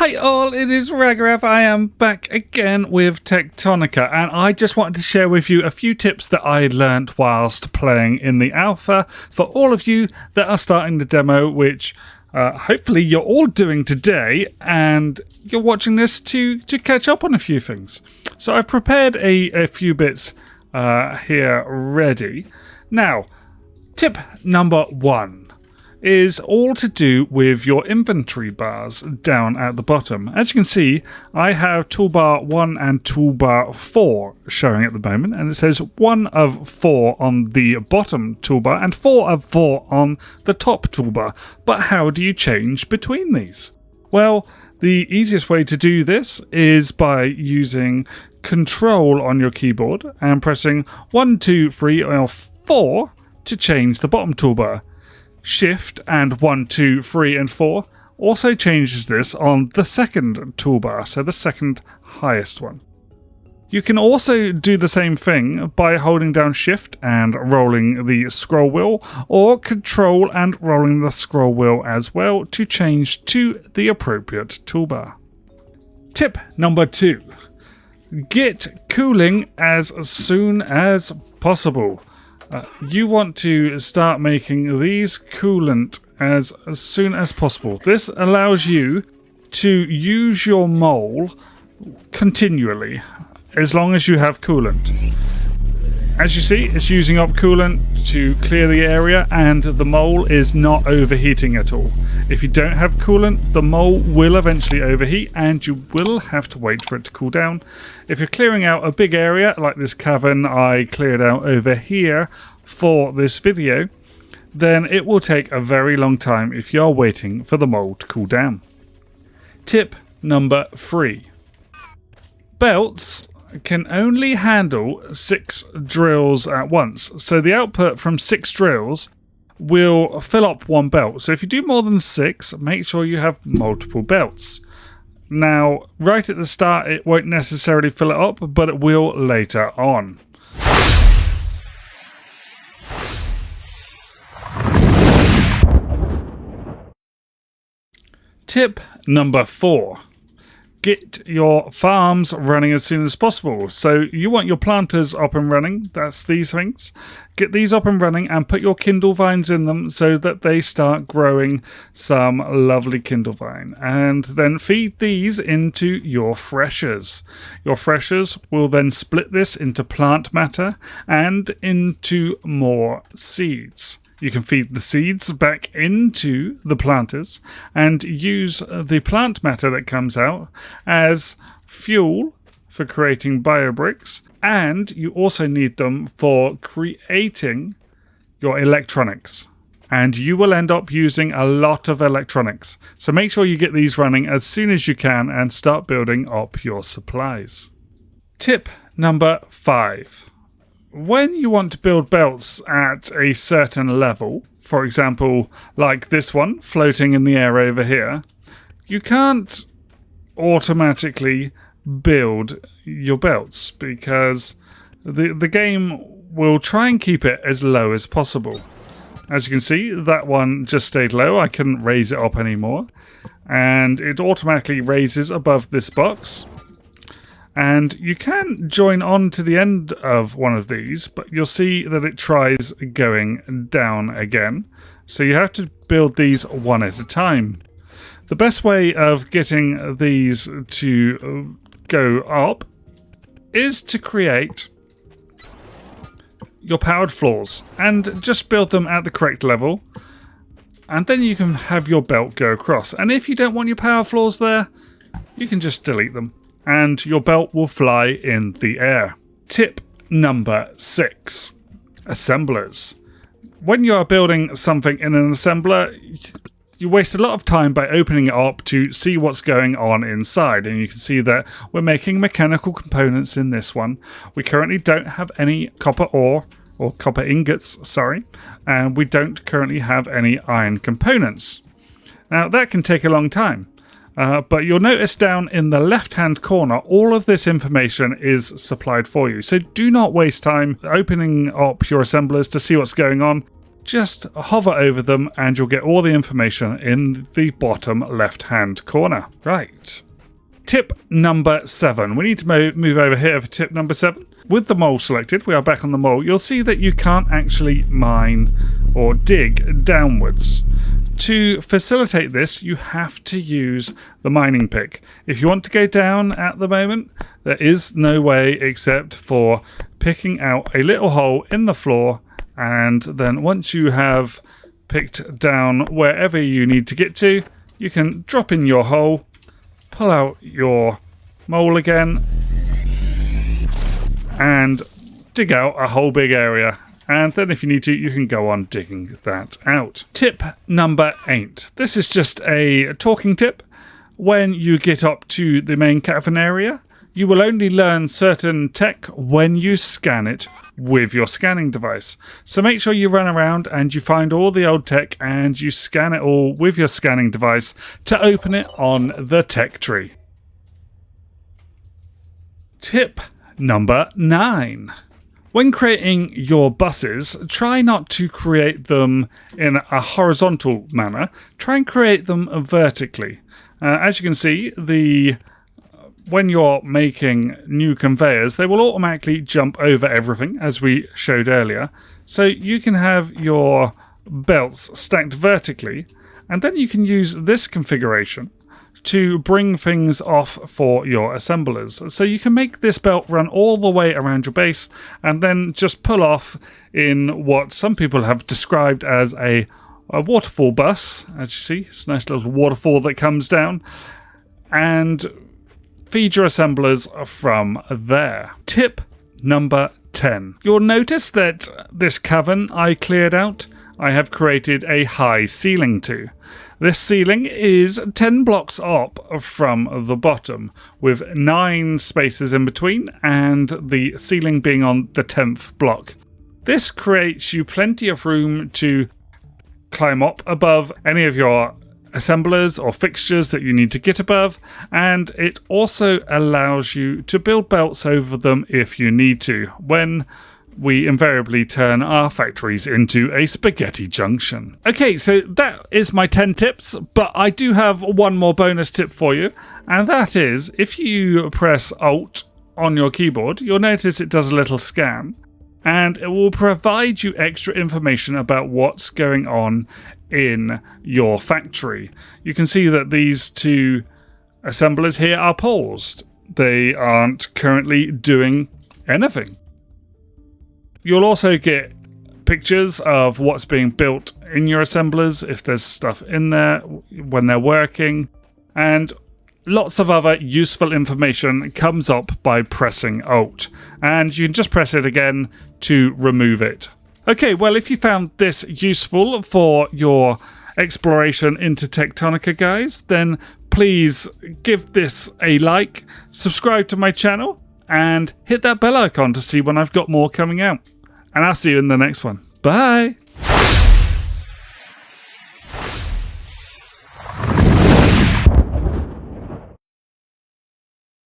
Hi all, it is Ragarav. I am back again with Techtonica, and I just wanted to share with you a few tips that I learnt whilst playing in the alpha for all of you that are starting the demo, which hopefully you're all doing today, and you're watching this to catch up on a few things. So I've prepared a few bits here ready. Now, tip number 1 is all to do with your inventory bars down at the bottom. As you can see, I have toolbar 1 and toolbar 4 showing at the moment, and it says 1 of 4 on the bottom toolbar and 4 of 4 on the top toolbar. But how do you change between these? Well, the easiest way to do this is by using Control on your keyboard and pressing 1, 2, 3 or 4 to change the bottom toolbar. Shift and 1, 2, 3 and 4 also changes this on the second toolbar, so the second highest one. You can also do the same thing by holding down Shift and rolling the scroll wheel, or Control and rolling the scroll wheel as well to change to the appropriate toolbar. Tip number 2. Get cooling as soon as possible. You want to start making these coolant as soon as possible. This allows you to use your mole continually as long as you have coolant. As you see, it's using up coolant to clear the area, and the mole is not overheating at all. If you don't have coolant, the mole will eventually overheat and you will have to wait for it to cool down. If you're clearing out a big area like this cavern I cleared out over here for this video, then it will take a very long time if you're waiting for the mole to cool down. Tip number 3. Belts can only handle 6 drills at once, so the output from 6 drills will fill up 1 belt. So if you do more than 6, make sure you have multiple belts. Now, right at the start it won't necessarily fill it up, but it will later on. Tip number 4. Get your farms running as soon as possible. So you want your planters up and running, that's these things. Get these up and running and put your kindle vines in them so that they start growing some lovely kindle vine. And then feed these into your freshers. Your freshers will then split this into plant matter and into more seeds. You can feed the seeds back into the planters and use the plant matter that comes out as fuel for creating biobricks, and you also need them for creating your electronics. And you will end up using a lot of electronics. So make sure you get these running as soon as you can and start building up your supplies. Tip number 5. When you want to build belts at a certain level, for example, like this one floating in the air over here, you can't automatically build your belts because the game will try and keep it as low as possible. As you can see, that one just stayed low. I couldn't raise it up anymore, and it automatically raises above this box. And you can join on to the end of one of these, but you'll see that it tries going down again. So you have to build these one at a time. The best way of getting these to go up is to create your powered floors and just build them at the correct level. And then you can have your belt go across. And if you don't want your power floors there, you can just delete them, and your belt will fly in the air. Tip number 6. Assemblers. When you are building something in an assembler, you waste a lot of time by opening it up to see what's going on inside, and you can see that we're making mechanical components in this one. We currently don't have any copper ore, or copper ingots, sorry, and we don't currently have any iron components. Now that can take a long time. But you'll notice down in the left-hand corner, all of this information is supplied for you. So do not waste time opening up your assemblers to see what's going on. just hover over them and you'll get all the information in the bottom left-hand corner. Right. Tip number 7. We need to move over here for tip number 7. With the mole selected, we are back on the mole. You'll see that you can't actually mine or dig downwards. To facilitate this, you have to use the mining pick. If you want to go down at the moment, there is no way except for picking out a little hole in the floor, and then once you have picked down wherever you need to get to, you can drop in your hole, pull out your mole again, and dig out a whole big area. And then if you need to, you can go on digging that out. Tip number 8. This is just a talking tip. When you get up to the main cavern area, you will only learn certain tech when you scan it with your scanning device. So make sure you run around and you find all the old tech and you scan it all with your scanning device to open it on the tech tree. Tip number 9. When creating your buses, try not to create them in a horizontal manner. Try and create them vertically. As you can see, when you're making new conveyors, they will automatically jump over everything, as we showed earlier. So you can have your belts stacked vertically, and then you can use this configuration to bring things off for your assemblers. So you can make this belt run all the way around your base and then just pull off in what some people have described as a waterfall bus. As you see, it's a nice little waterfall that comes down, and feed your assemblers from there. Tip number 10. You'll notice that this cavern I cleared out, I have created a high ceiling to. This ceiling is 10 blocks up from the bottom, with 9 spaces in between, and the ceiling being on the 10th block. This creates you plenty of room to climb up above any of your assemblers or fixtures that you need to get above, and it also allows you to build belts over them if you need to, when we invariably turn our factories into a spaghetti junction. Okay, so that is my 10 tips, but I do have one more bonus tip for you, and that is if you press Alt on your keyboard, you'll notice it does a little scan, and it will provide you extra information about what's going on in your factory. You can see that these 2 assemblers here are paused. They aren't currently doing anything. You'll also get pictures of what's being built in your assemblers, if there's stuff in there when they're working, and lots of other useful information comes up by pressing Alt, and you can just press it again to remove it. Okay, well, if you found this useful for your exploration into Techtonica, guys, then please give this a like, subscribe to my channel, and hit that bell icon to see when I've got more coming out. And I'll see you in the next one. Bye!